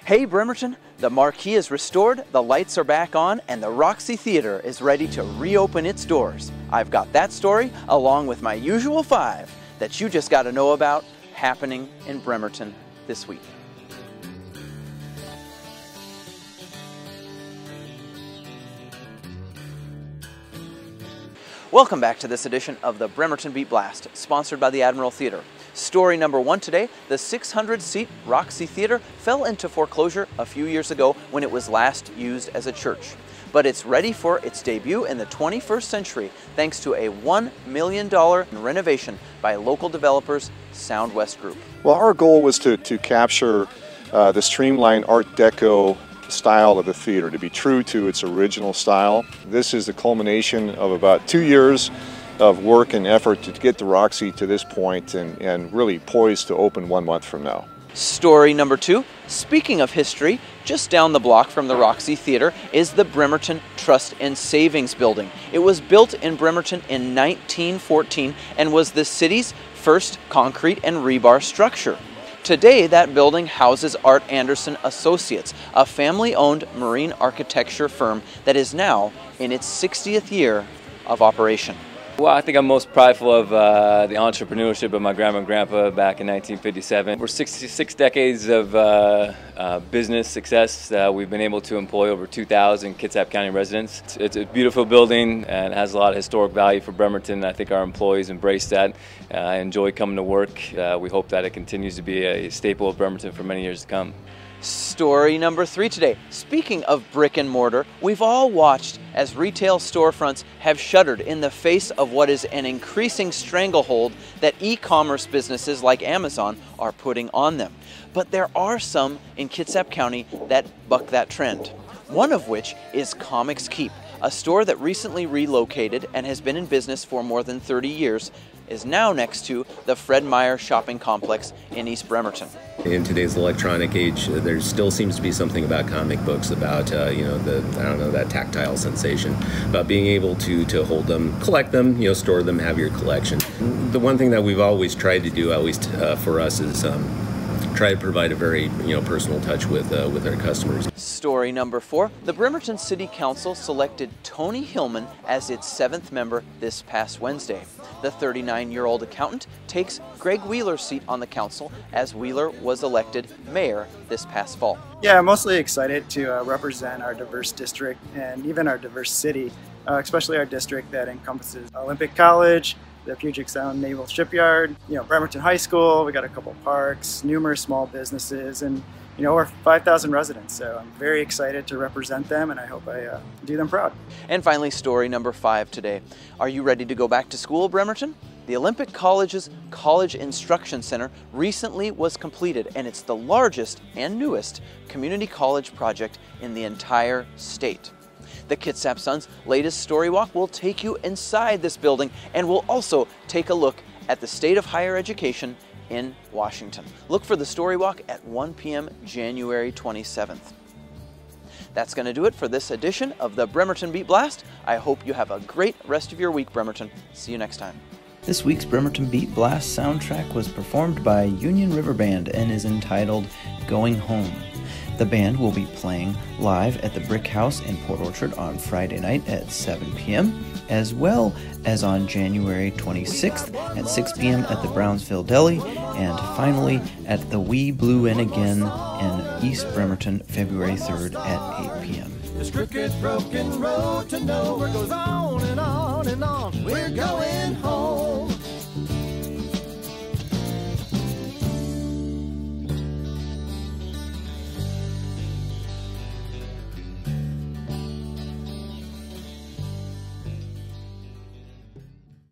Hey Bremerton, the marquee is restored, the lights are back on, and the Roxy Theater is ready to reopen its doors. I've got that story, along with my usual 5 that you just got to know about, happening in Bremerton this week. Welcome back to this edition of the Bremerton Beat Blast, sponsored by the Admiral Theater. Story number 1 today, the 600-seat Roxy Theater fell into foreclosure a few years ago when it was last used as a church. But it's ready for its debut in the 21st century thanks to a $1 million renovation by local developers Sound West Group. Well, our goal was to capture the streamlined Art Deco style of the theater, to be true to its original style. This is the culmination of about 2 years of work and effort to get the Roxy to this point and really poised to open 1 month from now. Story number 2, speaking of history, just down the block from the Roxy Theater is the Bremerton Trust and Savings Building. It was built in Bremerton in 1914 and was the city's first concrete and rebar structure. Today, that building houses Art Anderson Associates, a family-owned marine architecture firm that is now in its 60th year of operation. Well, I think I'm most prideful of the entrepreneurship of my grandma and grandpa back in 1957. We're 66 decades of business success. We've been able to employ over 2,000 Kitsap County residents. It's a beautiful building and it has a lot of historic value for Bremerton. I think our employees embrace that. I enjoy coming to work. We hope that it continues to be a staple of Bremerton for many years to come. Story number 3 today. Speaking of brick and mortar, we've all watched as retail storefronts have shuttered in the face of what is an increasing stranglehold that e-commerce businesses like Amazon are putting on them. But there are some in Kitsap County that buck that trend. One of which is Comics Keep, a store that recently relocated and has been in business for more than 30 years, is now next to the Fred Meyer shopping complex in East Bremerton. In today's electronic age, there still seems to be something about comic books, about that tactile sensation, about being able to hold them, collect them, store them, have your collection. The one thing that we've always tried to do, at least for us, is try to provide a very personal touch with our customers. Story number 4, the Bremerton City Council selected Tony Hillman as its 7th member this past Wednesday. The 39-year-old accountant takes Greg Wheeler's seat on the council as Wheeler was elected mayor this past fall. Yeah, I'm mostly excited to represent our diverse district and even our diverse city, especially our district that encompasses Olympic College, the Puget Sound Naval Shipyard, Bremerton High School. We got a couple parks, numerous small businesses, and we're 5,000 residents. So I'm very excited to represent them, and I hope I do them proud. And finally, story number 5 today. Are you ready to go back to school, Bremerton? The Olympic College's College Instruction Center recently was completed, and it's the largest and newest community college project in the entire state. The Kitsap Sun's latest Story Walk will take you inside this building and will also take a look at the state of higher education in Washington. Look for the Story Walk at 1 p.m. January 27th. That's going to do it for this edition of the Bremerton Beat Blast. I hope you have a great rest of your week, Bremerton. See you next time. This week's Bremerton Beat Blast soundtrack was performed by Union River Band and is entitled Going Home. The band will be playing live at the Brick House in Port Orchard on Friday night at 7 p.m., as well as on January 26th at 6 p.m. at the Brownsville Deli, and finally at the Wee Blue Inn again in East Bremerton February 3rd at 8 p.m. This crooked, broken road to nowhere goes